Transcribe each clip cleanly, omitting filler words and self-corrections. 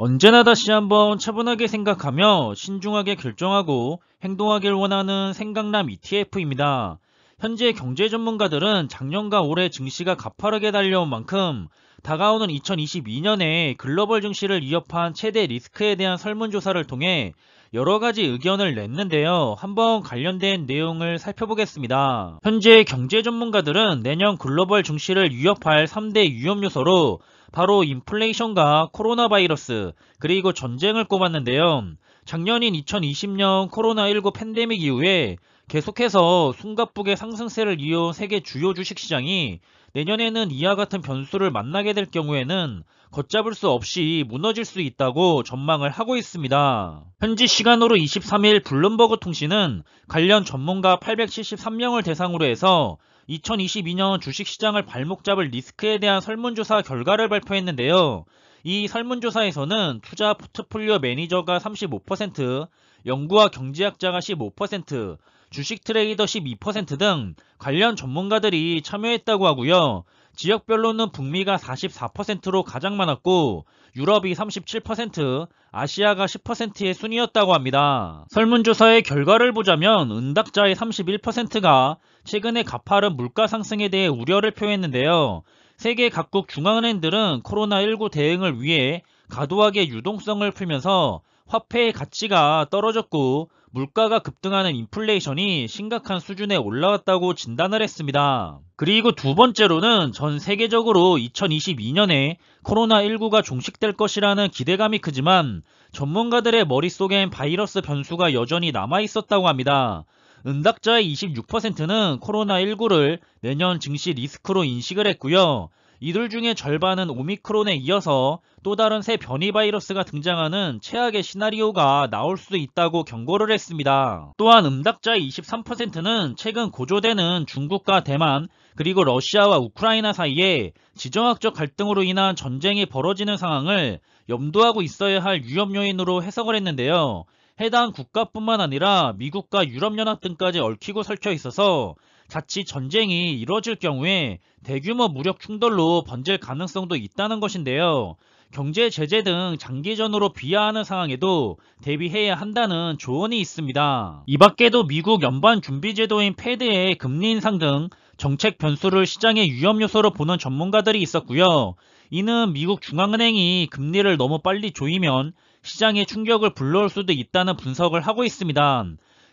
언제나 다시 한번 차분하게 생각하며 신중하게 결정하고 행동하길 원하는 생강남 ETF입니다. 현재 경제 전문가들은 작년과 올해 증시가 가파르게 달려온 만큼 다가오는 2022년에 글로벌 증시를 위협한 최대 리스크에 대한 설문조사를 통해 여러 가지 의견을 냈는데요. 한번 관련된 내용을 살펴보겠습니다. 현재 경제 전문가들은 내년 글로벌 증시를 위협할 3대 위험 요소로 바로 인플레이션과 코로나 바이러스, 그리고 전쟁을 꼽았는데요. 작년인 2020년 코로나19 팬데믹 이후에 계속해서 숨가쁘게 상승세를 이어온 세계 주요 주식시장이 내년에는 이와 같은 변수를 만나게 될 경우에는 걷잡을 수 없이 무너질 수 있다고 전망을 하고 있습니다. 현지 시간으로 23일 블룸버그 통신은 관련 전문가 873명을 대상으로 해서 2022년 주식시장을 발목 잡을 리스크에 대한 설문조사 결과를 발표했는데요. 이 설문조사에서는 투자 포트폴리오 매니저가 35%, 연구와 경제학자가 15%, 주식 트레이더 12% 등 관련 전문가들이 참여했다고 하고요. 지역별로는 북미가 44%로 가장 많았고 유럽이 37%, 아시아가 10%의 순이었다고 합니다. 설문조사의 결과를 보자면 응답자의 31%가 최근에 가파른 물가 상승에 대해 우려를 표했는데요. 세계 각국 중앙은행들은 코로나19 대응을 위해 과도하게 유동성을 풀면서 화폐의 가치가 떨어졌고 물가가 급등하는 인플레이션이 심각한 수준에 올라왔다고 진단을 했습니다. 그리고 두 번째로는 전 세계적으로 2022년에 코로나19가 종식될 것이라는 기대감이 크지만 전문가들의 머릿속엔 바이러스 변수가 여전히 남아있었다고 합니다. 응답자의 26%는 코로나19를 내년 증시 리스크로 인식을 했고요. 이들 중에 절반은 오미크론에 이어서 또 다른 새 변이 바이러스가 등장하는 최악의 시나리오가 나올 수도 있다고 경고를 했습니다. 또한 응답자의 23%는 최근 고조되는 중국과 대만 그리고 러시아와 우크라이나 사이에 지정학적 갈등으로 인한 전쟁이 벌어지는 상황을 염두하고 있어야 할 위험 요인으로 해석을 했는데요. 해당 국가뿐만 아니라 미국과 유럽연합 등까지 얽히고 설켜 있어서 자칫 전쟁이 이뤄질 경우에 대규모 무력 충돌로 번질 가능성도 있다는 것인데요. 경제 제재 등 장기전으로 비하하는 상황에도 대비해야 한다는 조언이 있습니다. 이 밖에도 미국 연방준비제도인 패드의 금리 인상 등 정책 변수를 시장의 위험 요소로 보는 전문가들이 있었고요. 이는 미국 중앙은행이 금리를 너무 빨리 조이면 시장에 충격을 불러올 수도 있다는 분석을 하고 있습니다.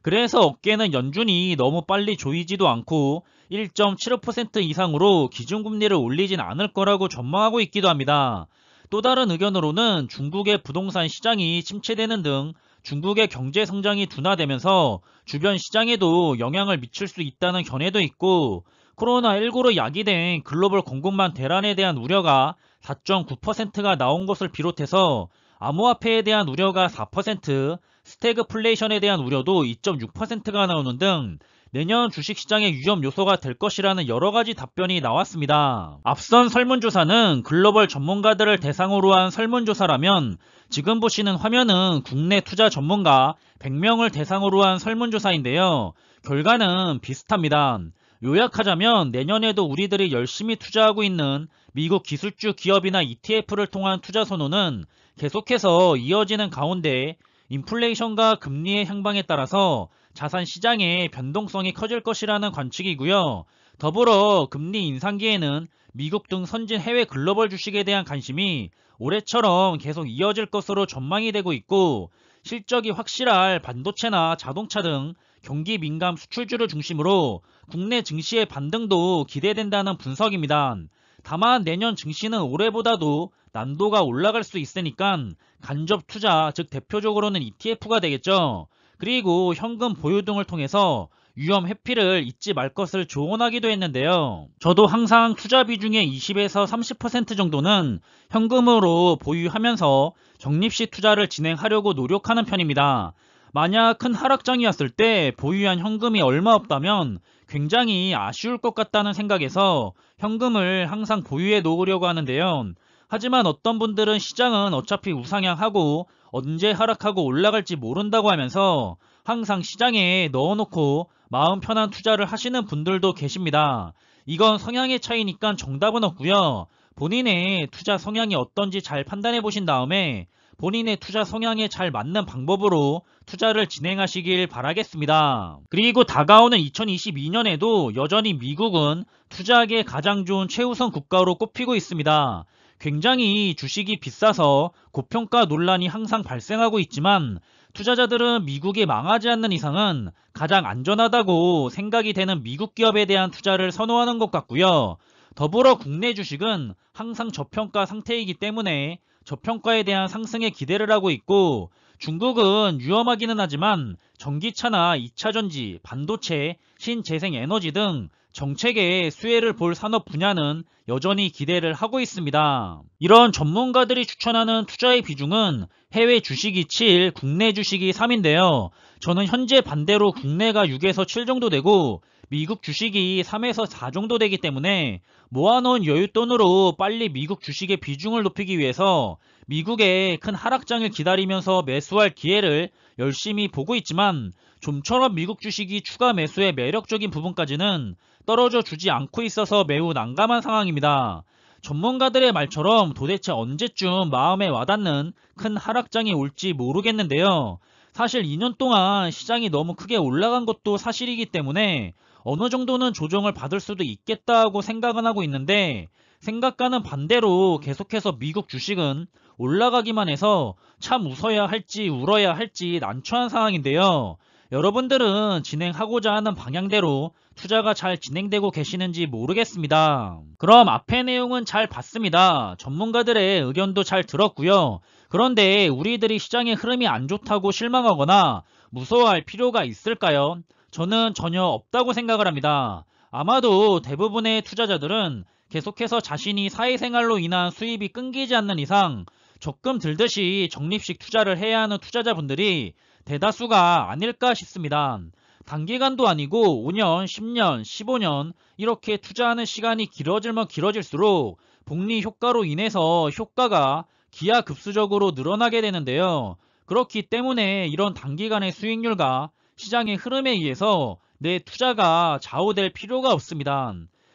그래서 업계는 연준이 너무 빨리 조이지도 않고 1.75% 이상으로 기준금리를 올리진 않을 거라고 전망하고 있기도 합니다. 또 다른 의견으로는 중국의 부동산 시장이 침체되는 등 중국의 경제 성장이 둔화되면서 주변 시장에도 영향을 미칠 수 있다는 견해도 있고 코로나19로 야기된 글로벌 공급망 대란에 대한 우려가 4.9%가 나온 것을 비롯해서 암호화폐에 대한 우려가 4%, 스태그플레이션에 대한 우려도 2.6%가 나오는 등 내년 주식시장의 위험 요소가 될 것이라는 여러가지 답변이 나왔습니다. 앞선 설문조사는 글로벌 전문가들을 대상으로 한 설문조사라면 지금 보시는 화면은 국내 투자 전문가 100명을 대상으로 한 설문조사인데요. 결과는 비슷합니다. 요약하자면 내년에도 우리들이 열심히 투자하고 있는 미국 기술주 기업이나 ETF를 통한 투자 선호는 계속해서 이어지는 가운데 인플레이션과 금리의 향방에 따라서 자산 시장의 변동성이 커질 것이라는 관측이고요. 더불어 금리 인상기에는 미국 등 선진 해외 글로벌 주식에 대한 관심이 올해처럼 계속 이어질 것으로 전망이 되고 있고 실적이 확실할 반도체나 자동차 등 경기 민감 수출주를 중심으로 국내 증시의 반등도 기대된다는 분석입니다. 다만 내년 증시는 올해보다도 난도가 올라갈 수 있으니까 간접 투자, 즉 대표적으로는 ETF가 되겠죠. 그리고 현금 보유 등을 통해서 위험 회피를 잊지 말 것을 조언하기도 했는데요. 저도 항상 투자 비중의 20에서 30% 정도는 현금으로 보유하면서 적립식 투자를 진행하려고 노력하는 편입니다. 만약 큰 하락장이었을 때 보유한 현금이 얼마 없다면 굉장히 아쉬울 것 같다는 생각에서 현금을 항상 보유해 놓으려고 하는데요. 하지만 어떤 분들은 시장은 어차피 우상향하고 언제 하락하고 올라갈지 모른다고 하면서 항상 시장에 넣어놓고 마음 편한 투자를 하시는 분들도 계십니다. 이건 성향의 차이니까 정답은 없고요. 본인의 투자 성향이 어떤지 잘 판단해 보신 다음에 본인의 투자 성향에 잘 맞는 방법으로 투자를 진행하시길 바라겠습니다. 그리고 다가오는 2022년에도 여전히 미국은 투자하기에 가장 좋은 최우선 국가로 꼽히고 있습니다. 굉장히 주식이 비싸서 고평가 논란이 항상 발생하고 있지만 투자자들은 미국이 망하지 않는 이상은 가장 안전하다고 생각이 되는 미국 기업에 대한 투자를 선호하는 것 같고요. 더불어 국내 주식은 항상 저평가 상태이기 때문에 저평가에 대한 상승에 기대를 하고 있고, 중국은 위험하기는 하지만 전기차나 2차전지, 반도체, 신재생에너지 등 정책의 수혜를 볼 산업 분야는 여전히 기대를 하고 있습니다. 이런 전문가들이 추천하는 투자의 비중은 해외 주식이 7, 국내 주식이 3인데요. 저는 현재 반대로 국내가 6에서 7 정도 되고 미국 주식이 3에서 4 정도 되기 때문에 모아놓은 여윳돈으로 빨리 미국 주식의 비중을 높이기 위해서 미국의 큰 하락장을 기다리면서 매수할 기회를 열심히 보고 있지만, 좀처럼 미국 주식이 추가 매수의 매력적인 부분까지는 떨어져 주지 않고 있어서 매우 난감한 상황입니다. 전문가들의 말처럼 도대체 언제쯤 마음에 와닿는 큰 하락장이 올지 모르겠는데요. 사실 2년 동안 시장이 너무 크게 올라간 것도 사실이기 때문에 어느 정도는 조정을 받을 수도 있겠다고 생각은 하고 있는데, 생각과는 반대로 계속해서 미국 주식은 올라가기만 해서 참 웃어야 할지 울어야 할지 난처한 상황인데요. 여러분들은 진행하고자 하는 방향대로 투자가 잘 진행되고 계시는지 모르겠습니다. 그럼 앞의 내용은 잘 봤습니다. 전문가들의 의견도 잘 들었고요. 그런데 우리들이 시장의 흐름이 안 좋다고 실망하거나 무서워할 필요가 있을까요? 저는 전혀 없다고 생각을 합니다. 아마도 대부분의 투자자들은 계속해서 자신이 사회생활로 인한 수입이 끊기지 않는 이상 적금 들듯이 적립식 투자를 해야 하는 투자자분들이 대다수가 아닐까 싶습니다. 단기간도 아니고 5년, 10년, 15년 이렇게 투자하는 시간이 길어지면 길어질수록 복리 효과로 인해서 효과가 기하급수적으로 늘어나게 되는데요. 그렇기 때문에 이런 단기간의 수익률과 시장의 흐름에 의해서 내 투자가 좌우될 필요가 없습니다.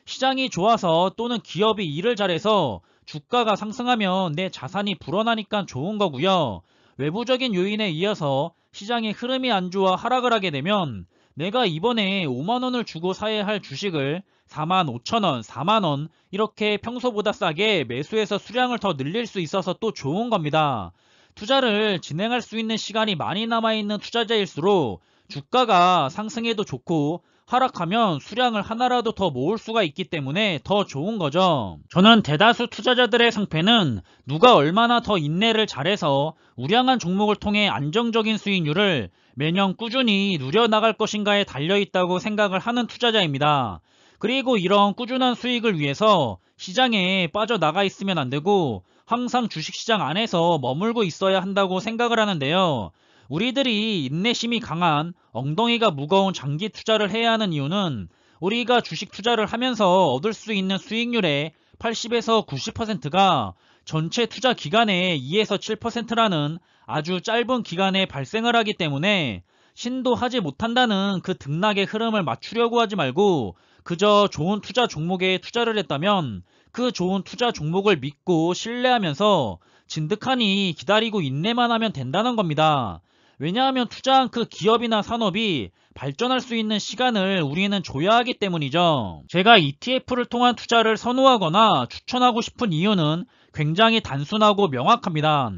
시장이 좋아서 또는 기업이 일을 잘해서 주가가 상승하면 내 자산이 불어나니까 좋은 거고요. 외부적인 요인에 이어서 시장의 흐름이 안 좋아 하락을 하게 되면 내가 이번에 5만원을 주고 사야 할 주식을 45,000원, 4만원 이렇게 평소보다 싸게 매수해서 수량을 더 늘릴 수 있어서 또 좋은 겁니다. 투자를 진행할 수 있는 시간이 많이 남아있는 투자자일수록 주가가 상승해도 좋고 하락하면 수량을 하나라도 더 모을 수가 있기 때문에 더 좋은 거죠. 저는 대다수 투자자들의 상패는 누가 얼마나 더 인내를 잘해서 우량한 종목을 통해 안정적인 수익률을 매년 꾸준히 누려나갈 것인가에 달려있다고 생각을 하는 투자자입니다. 그리고 이런 꾸준한 수익을 위해서 시장에 빠져나가 있으면 안 되고 항상 주식시장 안에서 머물고 있어야 한다고 생각을 하는데요. 우리들이 인내심이 강한 엉덩이가 무거운 장기 투자를 해야 하는 이유는 우리가 주식 투자를 하면서 얻을 수 있는 수익률의 80에서 90%가 전체 투자 기간의 2에서 7%라는 아주 짧은 기간에 발생을 하기 때문에 신도하지 못한다는 그 등락의 흐름을 맞추려고 하지 말고 그저 좋은 투자 종목에 투자를 했다면 그 좋은 투자 종목을 믿고 신뢰하면서 진득하니 기다리고 인내만 하면 된다는 겁니다. 왜냐하면 투자한 그 기업이나 산업이 발전할 수 있는 시간을 우리는 줘야 하기 때문이죠. 제가 ETF를 통한 투자를 선호하거나 추천하고 싶은 이유는 굉장히 단순하고 명확합니다.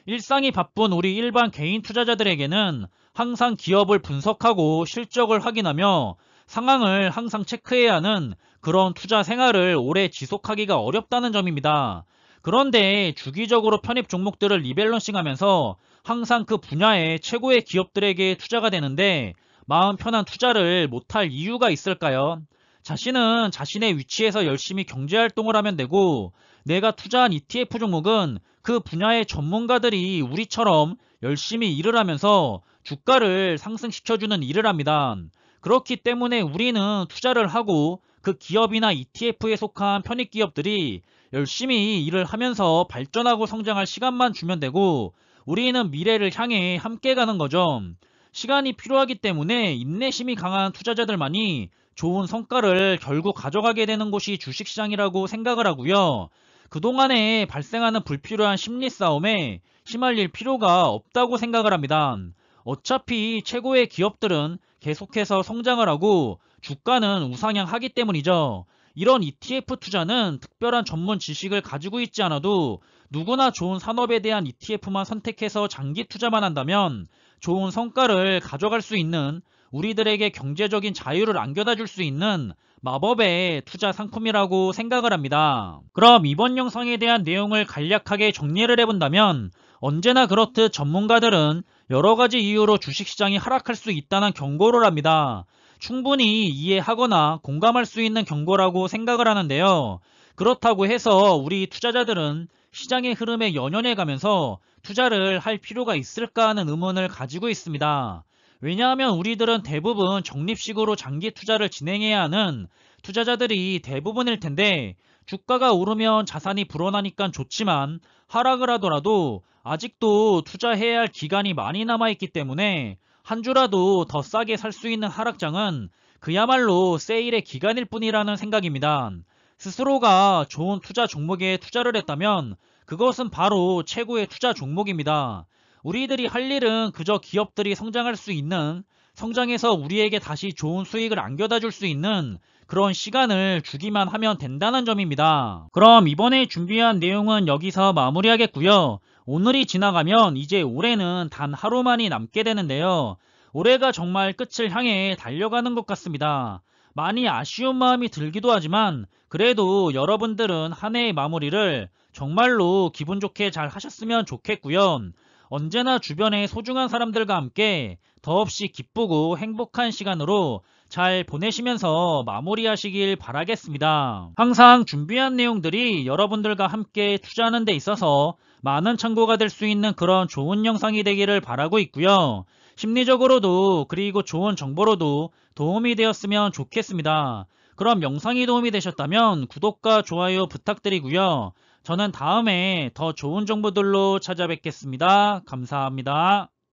일상이 바쁜 우리 일반 개인 투자자들에게는 항상 기업을 분석하고 실적을 확인하며 상황을 항상 체크해야 하는 그런 투자 생활을 오래 지속하기가 어렵다는 점입니다. 그런데 주기적으로 편입 종목들을 리밸런싱하면서 항상 그 분야의 최고의 기업들에게 투자가 되는데 마음 편한 투자를 못할 이유가 있을까요? 자신은 자신의 위치에서 열심히 경제활동을 하면 되고 내가 투자한 ETF 종목은 그 분야의 전문가들이 우리처럼 열심히 일을 하면서 주가를 상승시켜주는 일을 합니다. 그렇기 때문에 우리는 투자를 하고 그 기업이나 ETF에 속한 편입 기업들이 열심히 일을 하면서 발전하고 성장할 시간만 주면 되고 우리는 미래를 향해 함께 가는 거죠. 시간이 필요하기 때문에 인내심이 강한 투자자들만이 좋은 성과를 결국 가져가게 되는 곳이 주식시장이라고 생각을 하고요. 그동안에 발생하는 불필요한 심리 싸움에 휘말릴 필요가 없다고 생각을 합니다. 어차피 최고의 기업들은 계속해서 성장을 하고 주가는 우상향하기 때문이죠. 이런 ETF 투자는 특별한 전문 지식을 가지고 있지 않아도 누구나 좋은 산업에 대한 ETF만 선택해서 장기 투자만 한다면 좋은 성과를 가져갈 수 있는, 우리들에게 경제적인 자유를 안겨다 줄 수 있는 마법의 투자 상품이라고 생각을 합니다. 그럼 이번 영상에 대한 내용을 간략하게 정리를 해본다면, 언제나 그렇듯 전문가들은 여러가지 이유로 주식시장이 하락할 수 있다는 경고를 합니다. 충분히 이해하거나 공감할 수 있는 경고라고 생각을 하는데요. 그렇다고 해서 우리 투자자들은 시장의 흐름에 연연해 가면서 투자를 할 필요가 있을까 하는 의문을 가지고 있습니다. 왜냐하면 우리들은 대부분 적립식으로 장기 투자를 진행해야 하는 투자자들이 대부분일 텐데, 주가가 오르면 자산이 불어나니까 좋지만 하락을 하더라도 아직도 투자해야 할 기간이 많이 남아있기 때문에 한 주라도 더 싸게 살 수 있는 하락장은 그야말로 세일의 기간일 뿐이라는 생각입니다. 스스로가 좋은 투자 종목에 투자를 했다면 그것은 바로 최고의 투자 종목입니다. 우리들이 할 일은 그저 기업들이 성장할 수 있는, 성장해서 우리에게 다시 좋은 수익을 안겨다 줄 수 있는 그런 시간을 주기만 하면 된다는 점입니다. 그럼 이번에 준비한 내용은 여기서 마무리하겠고요. 오늘이 지나가면 이제 올해는 단 하루만이 남게 되는데요. 올해가 정말 끝을 향해 달려가는 것 같습니다. 많이 아쉬운 마음이 들기도 하지만 그래도 여러분들은 한 해의 마무리를 정말로 기분 좋게 잘 하셨으면 좋겠고요. 언제나 주변의 소중한 사람들과 함께 더없이 기쁘고 행복한 시간으로 잘 보내시면서 마무리하시길 바라겠습니다. 항상 준비한 내용들이 여러분들과 함께 투자하는 데 있어서 많은 참고가 될 수 있는 그런 좋은 영상이 되기를 바라고 있고요. 심리적으로도 그리고 좋은 정보로도 도움이 되었으면 좋겠습니다. 그럼 영상이 도움이 되셨다면 구독과 좋아요 부탁드리고요. 저는 다음에 더 좋은 정보들로 찾아뵙겠습니다. 감사합니다.